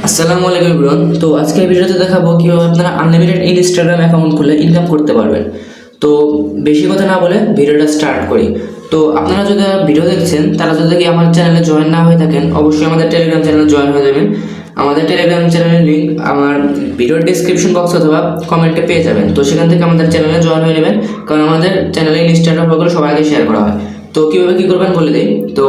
আসসালামু আলাইকুম এভরিওয়ান। তো আজকে এই ভিডিওতে দেখাবো কিভাবে আপনারা আনলিমিটেড ইনস্টাগ্রাম অ্যাকাউন্ট খুলে ইনকাম করতে পারবেন। তো বেশি কথা না বলে ভিডিওটা স্টার্ট করি। তো আপনারা যদি ভিডিও দেখছেন তারা যদি আমার চ্যানেলে জয়েন না হয়ে থাকেন অবশ্যই আমাদের টেলিগ্রাম চ্যানেলে জয়েন হয়ে যাবেন। আমাদের টেলিগ্রাম চ্যানেলের লিঙ্ক আমার ভিডিওর ডিসক্রিপশন বক্স অথবা কমেন্টে পেয়ে যাবেন। তো সেখান থেকে আমাদের চ্যানেলে জয়েন হয়ে নেবেন, কারণ আমাদের চ্যানেলে ইনস্টাগ্রাম ব্লগগুলো সবাইকে শেয়ার করা হয়। তো কীভাবে কী করবেন বলে দিই। তো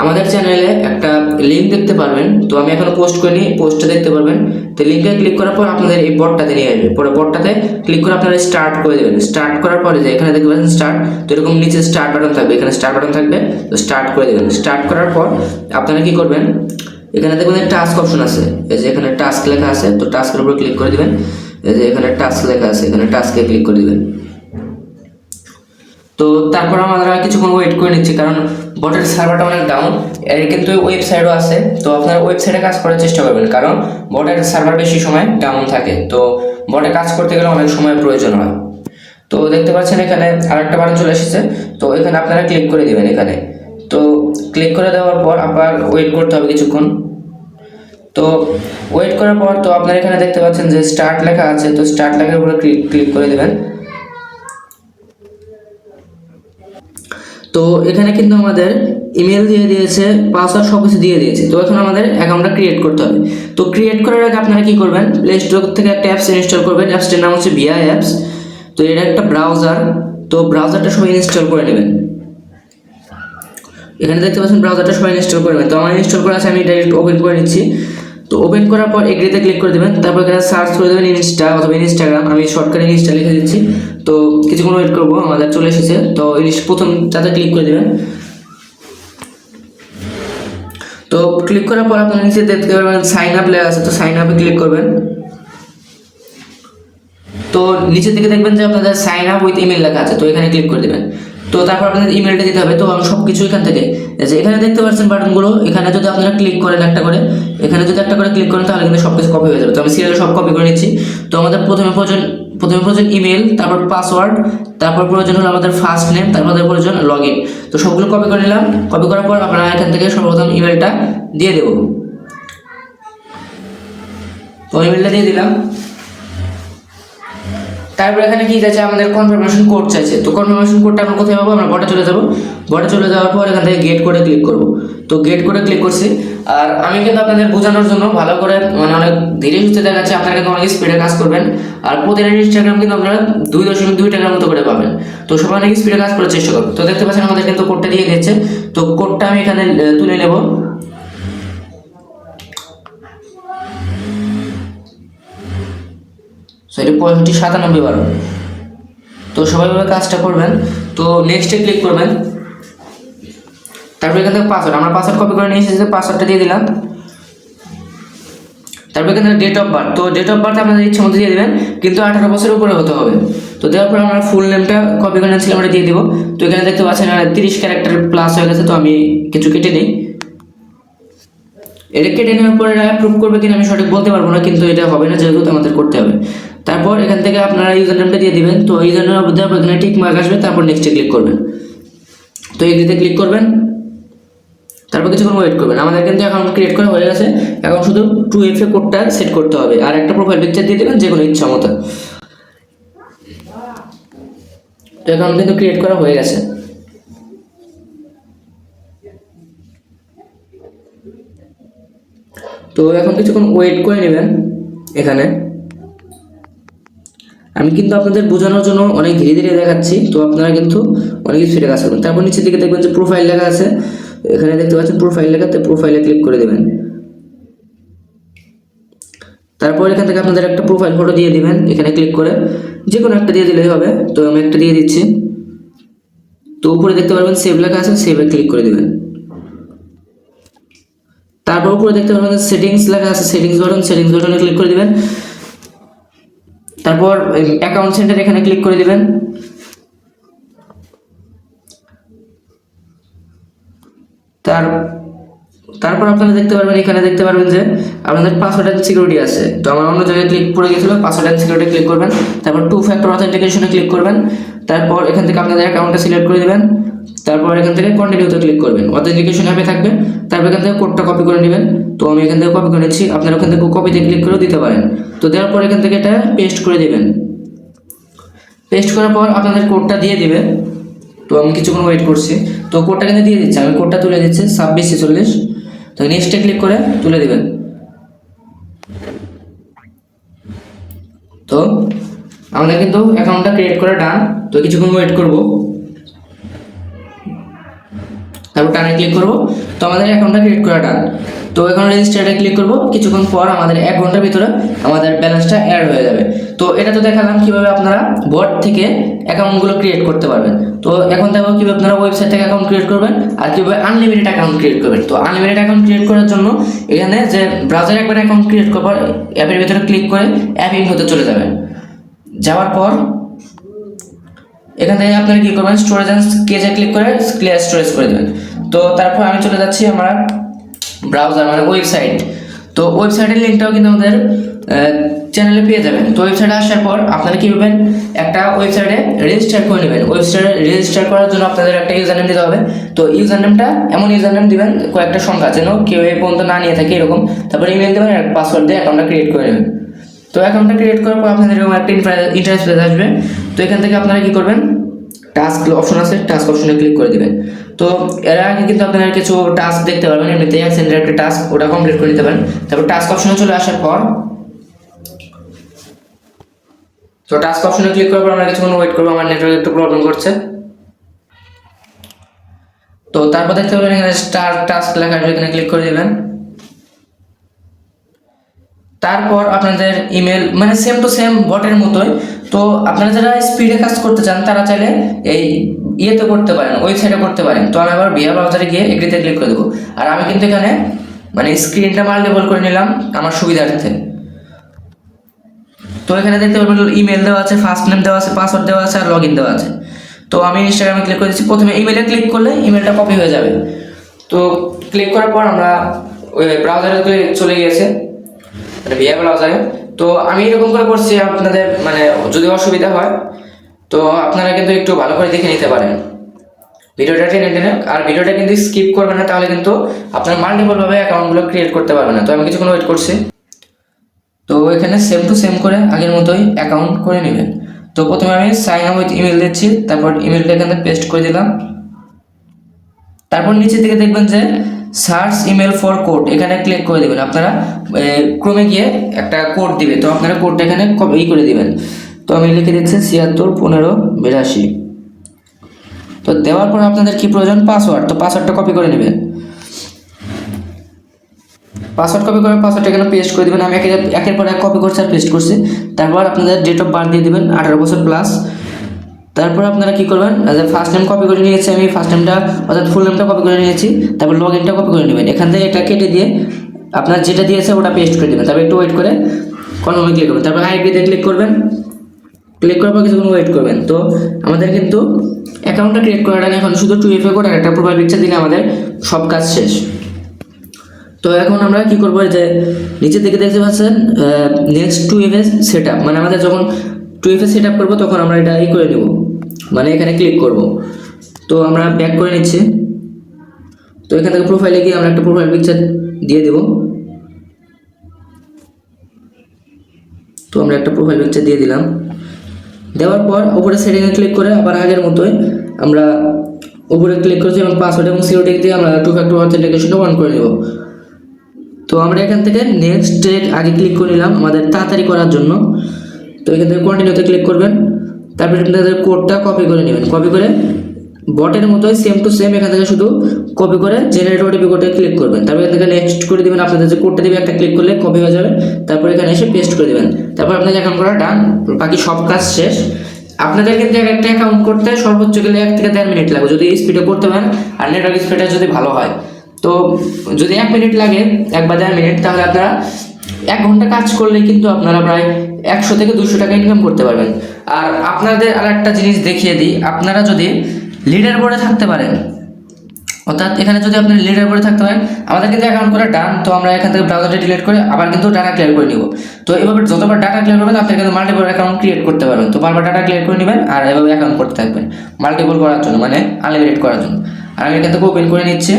আমাদের চ্যানেলে একটা লিঙ্ক দেখতে পারবেন, তো আমি এখনো পোস্ট করিনি, পোস্টটা দেখতে পারবেন। তো লিঙ্কে ক্লিক করার পর আপনাদের এই বটটাতে নিয়ে আসবে, পরে বটটাতে ক্লিক করে আপনারা স্টার্ট করে দেবেন। স্টার্ট করার পরে যে এখানে দেখতে পাচ্ছেন স্টার্ট, তো এরকম নিচে স্টার্ট বাটন থাকবে, এখানে স্টার্ট বাটন থাকবে, তো স্টার্ট করে দেবেন। স্টার্ট করার পর আপনারা কি করবেন, এখানে দেখবেন টাস্ক অপশন আছে, এই যে এখানে টাস্ক লেখা আছে, তো টাস্কের উপর ক্লিক করে দিবেন। এই যে এখানে টাস্ক লেখা আছে, এখানে টাস্কে ক্লিক করে দিবেন। তো তারপর আমরা কিছুক্ষণ ওয়েট করে নিচ্ছি, কারণ বটের সার্ভারটা অনেক ডাউন। এর কিন্তু ওয়েবসাইটও আছে, তো আপনারা ওয়েবসাইটে কাজ করার চেষ্টা করবেন, কারণ বটের সার্ভার বেশি সময় ডাউন থাকে। তো বটে কাজ করতে গেলে অনেক সময় প্রয়োজন হয়। তো দেখতে পাচ্ছেন এখানে আরেকটা বাটন চলে এসেছে, তো এখানে আপনারা ক্লিক করে দিবেন এখানে। তো ক্লিক করে দেওয়ার পর আবার ওয়েট করতে হবে কিছুক্ষণ। তো ওয়েট করার পর তো আপনারা এখানে দেখতে পাচ্ছেন যে স্টার্ট লেখা আছে, তো স্টার্ট লেখার উপরে ক্লিক করে দেবেন। তো এখানে কিন্তু আমাদের ইমেল দিয়ে দিয়েছে, পাসওয়ার্ড সব কিছু দিয়ে দিয়েছে। তো এখন আমাদের অ্যাকাউন্টটা ক্রিয়েট করতে হবে। তো ক্রিয়েট করার আগে আপনারা কি করবেন, প্লে স্টোর থেকে একটা অ্যাপস ইনস্টল করবেন। অ্যাপসটির নাম হচ্ছে ভিআই অ্যাপস। তো এটা একটা ব্রাউজার, তো ব্রাউজারটা সবাই ইনস্টল করে নেবেন। এখানে দেখতে পাচ্ছেন ব্রাউজারটা সবাই ইনস্টল করবেন। তো আমার ইনস্টল করা আছে, আমি ডাইরেক্ট ওপেন করে নিচ্ছি। তো ওপেন করার পর এগ্রিতে ক্লিক করে দেবেন, তারপর এখানে সার্চ করে দেবেন ইনস্টা অথবা ইনস্টাগ্রাম। আমি শর্টকাটে ইনস্টা লিখে দিচ্ছি। তো কিছুক্ষণ ওয়েট করবো, আমাদের চলে এসেছে। তো প্রথম তাতে ক্লিক করে দেবেন। তো ক্লিক করার পর আপনার নিচে দেখতে পারবেন সাইন আপ লেখা আছে, তো সাইন আপে ক্লিক করবেন। তো নিচের দিকে দেখবেন যে আপনাদের সাইন আপ উইথ ইমেল লেখা আছে, তো এখানে ক্লিক করে দেবেন। তো তারপর আপনাদের ইমেলটা দিতে হবে। তো আমি সব কিছু এখান থেকে, যে এখানে দেখতে পাচ্ছেন বাটনগুলো, এখানে যদি আপনারা ক্লিক করেন একটা করে, এখানে যদি একটা করে ক্লিক করেন তাহলে কিন্তু সব কিছু কপি হয়ে যাবে। তো আমি সিরিয়ালে সব কপি করে নিচ্ছি। তো আমাদের প্রথমে প্রয়োজন ইমেল, তারপর পাসওয়ার্ড, তারপর প্রয়োজন হলো আমাদের ফার্স্ট নেম, তারপর প্রয়োজন লগ ইন। তো সবগুলো কপি করে নিলাম। কপি করার পর আপনারা এখান থেকে সর্বপ্রথম ইমেলটা দিয়ে দেবো। তো ইমেলটা দিয়ে দিলাম। তারপর এখানে কি চাইছে, আমাদের কনফার্মেশন কোড চাইছে। তো কনফার্মেশন কোডটা আমরা কোথায় পাবো, আমরা বটে চলে যাব। বটে চলে যাওয়ার পর এখান থেকে গেট কোডে ক্লিক করব। তো গেট কোডে ক্লিক করছি। আর আমি কিন্তু আপনাদের বোঝানোর জন্য ভালো করে, মানে অনেক ধীরে সুস্থে দেখাচ্ছি, আপনারা কিন্তু অনেক স্পিডে কাজ করবেন। আর প্রতিটা ইনস্টাগ্রাম কিন্তু আপনারা 2.2 টাকার মতো করে পাবেন। তো সবাই অনেক স্পিডে কাজ করার চেষ্টা করবেন। তো দেখতে পাচ্ছেন আমাদের কিন্তু কোডটা দিয়ে দিচ্ছে। তো কোডটা আমি এখানে তুলে নেব। এটা 659712। তো সবাই কাজটা করবেন। তো নেক্সটে ক্লিক করবেন। তারপর এখান থেকে পাসওয়ার্ড, আমরা পাসওয়ার্ড কপি করে নিয়ে এসেছি, পাসওয়ার্ডটা দিয়ে দিলাম। তারপর এখানে ডেট অফ বার্থ, তো ডেট অফ বার্থ আপনাদের ইচ্ছা মতো দিয়ে দেবেন, কিন্তু 18 বছরের উপরে হতে হবে। তো দেওয়ার পর আমরা ফুল নেমটা কপি করে নিয়েছিলাম, আমরা দিয়ে দিব। তো এখানে দেখতে পাচ্ছেন 30 ক্যারেক্টার প্লাস হয়ে গেছে। তো আমি কিছু কেটে নিই। এটা কেটে নেওয়ার পরে অ্যাপ্রুভ করবে কিনা আমি সঠিক বলতে পারবো না, কিন্তু এটা হবে না, যেহেতু আমাদের করতে হবে। তারপর এখান থেকে আপনারা ইউজার নেমটা দিয়ে দিবেন। তো ইউজার নেম দেওয়ার পর এখানে টিক মার্ক আসবে, তারপর নেক্সটে ক্লিক করবেন। তো এগ্রিতে ক্লিক করবেন। তারপর কিছুক্ষণ ওয়েট করবেন। আমাদের কিন্তু অ্যাকাউন্ট ক্রিয়েট করা হয়ে গেছে। এখন শুধু 2FA কোডটা সেট করতে হবে, আর একটা প্রোফাইল পিকচার দিয়ে দেবেন যে কোনো ইচ্ছা মতো। তো অ্যাকাউন্ট কিন্তু ক্রিয়েট করা হয়ে গেছে। তো এখন কিছুক্ষণ ওয়েট করে নেবেন। এখানে আমি কিন্তু আপনাদের বোঝানোর জন্য অনেক ধীরে ধীরে দেখাচ্ছি, তো আপনারা কিন্তু অনেক স্পিডে কাজ করবেন। তারপর নিচের দিকে দেখবেন যে প্রোফাইল লেখা আছে, এখানে দেখতে পাচ্ছেন প্রোফাইল লেখাতে প্রোফাইলে ক্লিক করে দেবেন। তারপর এখান থেকে আপনাদের একটা প্রোফাইল ফটো দিয়ে দিবেন, এখানে ক্লিক করে যে কোনো একটা দিয়ে দিলেই হবে। তো আমি একটা দিয়ে দিচ্ছি। তো উপরে দেখতে পারবেন সেভ লেখা আছে, সেভে ক্লিক করে দেবেন। তারপর উপরে দেখতে পারবেন সেটিংস লেখা আছে, সেটিংস বাটনে ক্লিক করে দিবেন। তারপর অ্যাকাউন্ট সেন্টার এখানে ক্লিক করে দিবেন। তারপর আপনারা দেখতে পারবেন, এখানে দেখতে পারবেন যে আপনাদের পাসওয়ার্ড এন্ড সিকিউরিটি আছে। তো আমার অন্য জায়গায় ক্লিক পড়ে গেছিল, পাসওয়ার্ড এন্ড সিকিউরিটি ক্লিক করবেন। তারপর 2 ফ্যাক্টর অথেন্টিকেশনে ক্লিক করবেন। তারপর এখান থেকে আপনাদের অ্যাকাউন্টটা সিলেক্ট করে দিবেন। তারপর এখান থেকে কন্টিনিউতে ক্লিক করবেন, অথেন্টিকেশন অ্যাপে থাকবে। তারপর এখান থেকে কোডটা কপি করে নেবেন। তো আমি এখান থেকে কপি করে নিচ্ছি, আপনারা ওখান থেকে কপিতে ক্লিক করেও দিতে পারেন। তো দেওয়ার পর এখান থেকে এটা পেস্ট করে দেবেন। পেস্ট করার পর আপনাদের কোডটা দিয়ে দিবে। তো আমি কিছুক্ষণ ওয়েট করছি। তো কোডটা কিন্তু দিয়ে দিচ্ছে, আমি কোডটা তুলে দিচ্ছি 2646। তো নেক্সটে ক্লিক করে তুলে দিবেন। তো আমাদের কিন্তু অ্যাকাউন্টটা ক্রিয়েট করে ডান। তো কিছুক্ষণ ওয়েট করব, তারপর ডানে ক্লিক করব। তো আমাদের অ্যাকাউন্টটা ক্রিয়েট করা ডান। তো এখন রেজিস্টারে ক্লিক করব। কিছুক্ষণ পর আমাদের 1 ঘন্টার ভিতরে আমাদের ব্যালেন্সটা অ্যাড হয়ে যাবে। তো এটা তো দেখালাম কিভাবে আপনারা বট থেকে অ্যাকাউন্টগুলো ক্রিয়েট করতে পারবেন। তো এখন দেখো কিভাবে আপনারা ওয়েবসাইট থেকে অ্যাকাউন্ট ক্রিয়েট করবেন আর কিভাবে আনলিমিটেড অ্যাকাউন্ট ক্রিয়েট করবেন। তো আনলিমিটেড অ্যাকাউন্ট ক্রিয়েট করার জন্য এখানে যে ব্রাউজারে একবার অ্যাকাউন্ট ক্রিয়েট করবার অ্যাপের ভিতরে ক্লিক করে অ্যাপ ইন হতে চলে যাবেন। যাওয়ার পর এখান থেকে আপনারা কি করবেন, স্টোরেজ অ্যান্ড কেজে ক্লিক করে ক্লিয়ার স্টোরেজ করে দেবেন। তো তারপর আমি চলে যাচ্ছি আমার ব্রাউজার মানে ওয়েবসাইট। তো ওয়েবসাইটের লিঙ্কটাও কিন্তু আমাদের চ্যানেলে পেয়ে যাবেন। তো ওয়েবসাইটে আসার পর আপনারা কি করবেন, একটা ওয়েবসাইটে রেজিস্টার করে নেবেন। ওয়েবসাইটে রেজিস্টার করার জন্য আপনাদের একটা ইউজার নেম দিতে হবে। তো ইউজার নেমটা এমন ইউজার নেম দিবেন কয়েকটা সংখ্যা যেন কেউ এই পর্যন্ত না নিয়ে থাকে এরকম। তারপর ইমেল দেবেন আর পাসওয়ার্ড দিয়ে অ্যাকাউন্টটা ক্রিয়েট করে নেবেন। তো অ্যাকাউন্টটা ক্রিয়েট করার পর আপনাদের এরকম একটা ইন্টারফেস আসবে। তো এখান থেকে আপনারা কি করবেন, টাস্ক অপশন আছে, টাস্ক অপশনে ক্লিক করে দিবেন। তো এর আগে কিন্তু আপনারা কিছু টাস্ক দেখতে পারবেন, এমনিতে অ্যাক্সেন্টের একটা টাস্ক, ওটা কমপ্লিট করে নিতে পারেন। তারপর টাস্ক অপশনে চলে আসার পর তো টাস্ক অপশনে ক্লিক করার পর আমরা কিছুক্ষণ ওয়েট করবো, আমার নেটওয়ার্ক একটু প্রবলেম করছে। তো তারপর দেখতে পাবেন এখানে স্টার টাস্ক লেখা আছে, এখানে ক্লিক করে দিবেন। তারপর আপনাদের ইমেল মানে সেম টু সেম বটের মতোই। তো আপনারা যারা স্পিডে কাজ করতে চান তারা চাইলে এই ইয়েতে করতে পারেন, ওয়েবসাইটে করতে পারেন। তো আমি আবার ভিআর ব্রাউজারে গিয়ে এগ্রিতে ক্লিক করে দেবো। আর আমি কিন্তু এখানে মানে স্ক্রিনটা মাল্টিপল করে নিলাম আমার সুবিধার্থে। তো এখানে দেখতে পাবেন ইমেল দেওয়া আছে, ফার্স্ট নেম দেওয়া আছে, পাসওয়ার্ড দেওয়া আছে আর লগ ইন দেওয়া আছে। তো আমি ইনস্টাগ্রামে ক্লিক করে দিচ্ছি। প্রথমে ইমেলে ক্লিক করলে ইমেলটা কপি হয়ে যাবে। তো ক্লিক করার পর আমরা ওই ব্রাউজারে চলে গিয়েছে মানে ভিআর ব্রাউজারে। তো আমি এরকম করে করছি, আপনাদের মানে যদি অসুবিধা হয় তো আপনারা কিন্তু একটু ভালো করে দেখে নিতে পারেন ভিডিওটা টেনে টেনে। আর ভিডিওটা কিন্তু স্কিপ করবেন না, তাহলে কিন্তু আপনার মাল্টিপলভাবে অ্যাকাউন্টগুলো ক্রিয়েট করতে পারবেন না। তো আমি কিছুক্ষণ ওয়েট করছি। তো এখানে সেম টু সেম করে আগের মতোই অ্যাকাউন্ট করে নেবেন। তো প্রথমে আমি সাইন আপ উইথ ইমেল দিচ্ছি, তারপর ইমেলটা এখানে পেস্ট করে দিলাম। তারপর নিচের দিকে দেখবেন যে সার্চ ইমেল ফর কোড, এখানে ক্লিক করে দেবেন। আপনারা ক্রমে গিয়ে একটা কোড দিবে, তো আপনারা কোডটা এখানে কপি করে দিবেন। তো আমি লিখে দিচ্ছি 761582। তো দেওয়ার পর আপনাদের কি প্রয়োজন, পাসওয়ার্ড। তো পাসওয়ার্ডটা কপি করে নেবেন। পাসওয়ার্ড কপি করে পাসওয়ার্ডটা এখানে পেস্ট করে দেবেন। আমি একের পর এক কপি করছি আর পেস্ট করছি। তারপর আপনাদের ডেট অফ বার্থ দিয়ে দেবেন 18 বছর প্লাস। তারপর আপনারা কি করবেন, ফার্স্ট নেম কপি করে নিয়েছি আমি, ফার্স্ট নেমটা অর্থাৎ ফুল নেমটা কপি করে নিয়েছি। তারপর লগ ইনটা কপি করে নেবেন। এখান থেকে এটা কেটে দিয়ে আপনার যেটা দিয়েছে ওটা পেস্ট করে দেবেন। তারপর একটু ওয়েট করে কনফার্মে ক্লিক করবেন। তারপর আইডিতে ক্লিক করবেন। ক্লিক করার পর কিছুক্ষণ ওয়েট করবেন। তো আমাদের কিন্তু অ্যাকাউন্টটা ক্রিয়েট করাটা এখন শুধু 2FA কোড আর একটা প্রোফাইল পিকচার দিলে আমাদের সব কাজ শেষ। তো এখন আমরা কি করবো, যে নিচের দিকে দেখতে পাচ্ছেন নেক্সট 2FA সেট আপ, মানে আমাদের যখন 2FA সেট আপ করবো তখন আমরা এটা করে নেব, মানে এখানে ক্লিক করব। তো আমরা ব্যাক করে নিচ্ছি। তো এখান থেকে প্রোফাইলে গিয়ে আমরা একটা প্রোফাইল পিকচার দিয়ে দেব। তো আমরা একটা প্রোফাইল পিকচার দিয়ে দিলাম। দেওয়ার পর উপরে সেটিংয়ে ক্লিক করে আবার আগের মতোই আমরা উপরে ক্লিক করছি এবং পাসওয়ার্ড এবং সিকিউরিটি দিয়ে আমরা 2 ফ্যাক্টর অথেন্টিকেশনটা অন করে নেব। তো আমরা এখান থেকে নেক্সট আগে ক্লিক করে নিলাম আমাদের তাড়াতাড়ি করার জন্য। তো এখান থেকে কন্টিনিউতে ক্লিক করবেন। তারপরে আপনাদের কোডটা কপি করে নেবেন। কপি করে বটের মতোই সেম টু সেম এখান থেকে শুধু কপি করে জেনারেট ওটিপি কোডে ক্লিক করবেন। তারপর এখান থেকে নেক্সট করে দেবেন। আপনাদের যে কোডটা দেবে একটা ক্লিক করলে কপি হয়ে যাবে। তারপর এখানে এসে পেস্ট করে দেবেন। তারপর আপনাদের অ্যাকাউন্ট করা ডান, বাকি সব কাজ শেষ। আপনাদের কিন্তু একটা অ্যাকাউন্ট করতে সর্বোচ্চ গেলে 1 থেকে 1.5 মিনিট লাগবে যদি স্পিডে করতে পারেন আর নেটওয়ার্ক স্পিডটা যদি ভালো হয়। তো যদি 1 মিনিট লাগে 1 বা 1.5 মিনিট, তাহলে আপনারা 1 ঘন্টা কাজ করলে কিন্তু আপনারা প্রায় 100 থেকে 200 টাকা ইনকাম করতে পারবেন। আর আপনাদের আর একটা জিনিস দেখিয়ে দিই, আপনারা যদি লিডার বোর্ডে থাকতে পারেন অর্থাৎ এখানে যদি আপনি লিডার বোর্ডে থাকতে পারেন, আমাদের কিন্তু অ্যাকাউন্ট করা ডান। তো আমরা এখান থেকে ব্রাউজারটা ডিলিট করে আবার কিন্তু ডাটা ক্লিয়ার করে নিব। তো এভাবে যতবার ডাটা ক্লিয়ার করবেন আপনি কিন্তু মাল্টিপল অ্যাকাউন্ট ক্রিয়েট করতে পারবেন। তো বারবার ডাটা ক্লিয়ার করে নেবেন আর এভাবে অ্যাকাউন্ট করতে থাকবেন মাল্টিপল করার জন্য, মানে আনলিমিটেড করার জন্য। আর আমি এখান থেকে ওপেন করে নিচ্ছি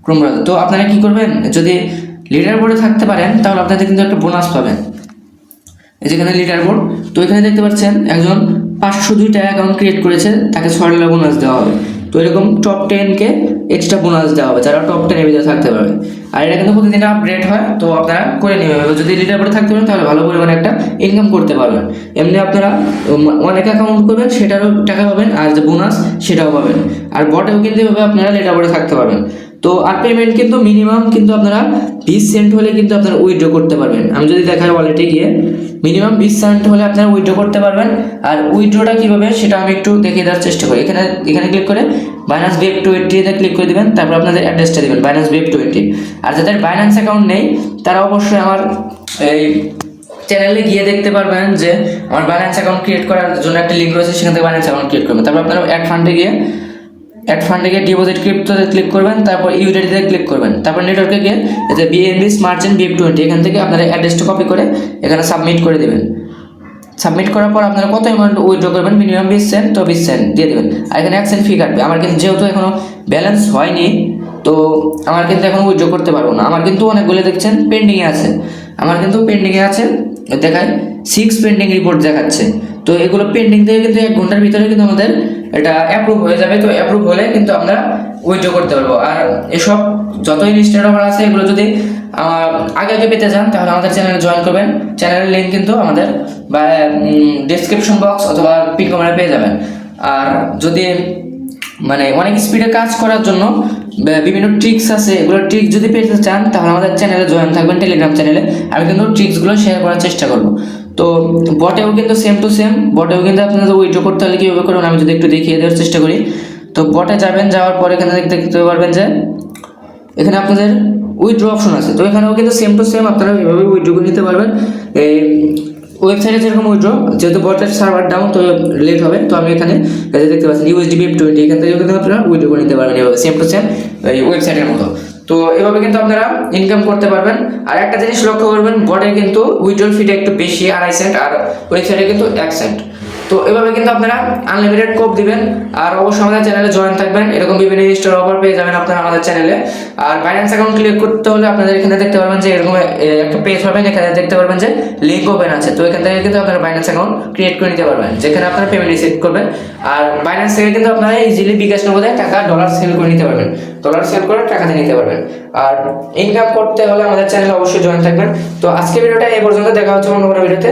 ক্রোম ব্রাউজার। তো আপনারা কি করবেন, যদি লিডার বোর্ডে থাকতে পারেন তাহলে আপনাদের কিন্তু একটা বোনাস পাবেন। এই যেখানে লিডার বোর্ড, তো এখানে দেখতে পাচ্ছেন একজন 502টা অ্যাকাউন্ট ক্রিয়েট করেছে, তাকে $6 বোনাস দেওয়া হবে। তো এরকম টপ 10কে এক্সট্রা বোনাস দেওয়া হবে যারা টপ 10 এর ভিতরে থাকতে পারবে। আর এটা কিন্তু প্রতিদিন আপডেট হয়, তো আপনারা করে নেবেন। যদি লিডার বোর্ডে থাকতে পারেন তাহলে ভালো পরিমাণে একটা ইনকাম করতে পারবেন। এমনি আপনারা অনেক অ্যাকাউন্ট করবেন সেটারও টাকা পাবেন, আর যে বোনাস সেটাও পাবেন। আর বটেও কিন্তু এভাবে আপনারা লিডার বোর্ডে থাকতে পারবেন। তো আর পেমেন্ট কিন্তু মিনিমাম কিন্তু আপনারা 20 সেন্ট হলে কিন্তু আপনারা উইথড্র করতে পারবেন। আমি যদি দেখাই ওয়ালেটে গিয়ে মিনিমাম 20 সেন্ট হলে আপনারা উইথড্র করতে পারবেন। আর উইথড্রটা কীভাবে সেটা আমি একটু দেখিয়ে দেওয়ার চেষ্টা করি। এখানে ক্লিক করে বাইন্যান্স ওয়েব 20 তে ক্লিক করে দেবেন, তারপর আপনাদের অ্যাড্রেসটা দেবেন বাইন্যান্স ওয়েব 20। আর যাদের বাইন্যান্স অ্যাকাউন্ট নেই তারা অবশ্যই আমার এই চ্যানেলে গিয়ে দেখতে পারবেন যে আমার বাইন্যান্স অ্যাকাউন্ট ক্রিয়েট করার জন্য একটা লিঙ্ক রয়েছে, সেখান থেকে বাইন্যান্স অ্যাকাউন্ট ক্রিয়েট করবেন। তারপর আপনারা অ্যাড ফান্ডে গিয়ে ডিপোজিট ক্রিপ্টোতে ক্লিক করবেন, তারপর ইউডিটিতে ক্লিক করবেন, তারপর নেটওয়ার্কে গিয়ে যে বিএনবি স্মার্ট চেইন ওয়েব 20 এখান থেকে আপনারা অ্যাড্রেসটা কপি করে এখানে সাবমিট করে দেবেন। সাবমিট করার পর আপনারা কত অ্যামাউন্ট উইথড্র করবেন, মিনিমাম 20 সেন্ট, তো 20 সেন্ট দিয়ে দেবেন। আর এখানে 1 সেন্ট ফি কাটবে। আমার কিন্তু যেহেতু এখনো ব্যালেন্স হয়নি, তো আমার কিন্তু এখন উইথড্র করতে পারবো না। আমার কিন্তু অনেকগুলো দেখছেন পেন্ডিংয়ে আছে, আমার কিন্তু পেন্ডিংয়ে আছে দেখায় 6 পেন্ডিং রিপোর্ট দেখাচ্ছে। তো এগুলো পেন্ডিং থেকে কিন্তু 1 ঘন্টার ভিতরে কিন্তু আমাদের এটা অ্যাপ্রুভ হয়ে যাবে। তো অ্যাপ্রুভ হলে কিন্তু আমরা উইথড্র করতে পারবো। আর এসব যত ইনস্ট্যান্ট অফার আছে এগুলো যদি আগে পেতে চান তাহলে আমাদের চ্যানেলে জয়েন করবেন। চ্যানেলের লিঙ্ক কিন্তু আমাদের ডেসক্রিপশন বক্স অথবা পিন কমেন্টে পেয়ে যাবেন। আর যদি মানে অনেক স্পিডে কাজ করার জন্য বিভিন্ন ট্রিক্স আছে, এগুলো ট্রিক্স যদি পেতে চান তাহলে আমাদের চ্যানেলে জয়েন থাকবেন, টেলিগ্রাম চ্যানেলে। আমি কিন্তু ট্রিক্সগুলো শেয়ার করার চেষ্টা করব। তো বটেও কিন্তু সেম টু সেম, বটেও কিন্তু আপনাদের উইথড্র করতে হলে কীভাবে করবেন আমি যদি একটু দেখিয়ে দেওয়ার চেষ্টা করি। তো বটে যাবেন, যাওয়ার পর এখানে দেখতে পারবেন যে এখানে আপনাদের উইথড্র অপশন আছে। তো এখানেও কিন্তু সেম টু সেম আপনারা এভাবে উইথড্র করে নিতে পারবেন। এই ওয়েবসাইটে যেরকম উইথড্র, যেহেতু বটের সার্ভার ডাউন তো লেট হবে, তো আমি এখানে দেখতে পাচ্ছি USD ওয়েব 20 এখান থেকে কিন্তু আপনারা উইথড্র করে নিতে পারবেন এভাবে সেম টু সেম এই ওয়েবসাইটের মতো। তো এভাবে কিন্তু আপনারা ইনকাম করতে পারবেন। আর একটা জিনিস লক্ষ্য করবেন, বটে কিন্তু উইথড্রল ফিটা একটু বেশি 2.5 সেন্ট, আর ওয়েবসাইটে কিন্তু 1 সেন্ট। তো এভাবে কিন্তু আপনারা আনলিমিটেড কোপ দিবেন। আর অবশ্যই আমাদের চ্যানেলে জয়েন থাকবেন, এরকম বিভিন্ন ইনস্টল অফার পেয়ে যাবেন আপনারা আমাদের চ্যানেলে। আর বাইন্যান্স অ্যাকাউন্ট ক্লিক করতে হলে আপনাদের এখানে দেখতে পারবেন যে এরকম একটা পেজ পাবেন, এখানে দেখতে পারবেন যে লিঙ্ক ওপেন আছে। তো এখান থেকে কিন্তু আপনারা বাইন্যান্স অ্যাকাউন্ট ক্রিয়েট করে নিতে পারবেন, যেখানে আপনারা পেমেন্ট রিসিভ করবেন। আর বাইন্যান্স থেকে কিন্তু আপনারা ইজিলি বিকাশ নগদে টাকা ডলার সেল করে নিতে পারবেন, ডলার সেল করে টাকা দিয়ে নিতে পারবেন। আর ইনকাম করতে হলে আমাদের চ্যানেলে অবশ্যই জয়েন থাকবেন। তো আজকে ভিডিওটা এই পর্যন্ত, দেখা হচ্ছে অন্য কোনো ভিডিওতে।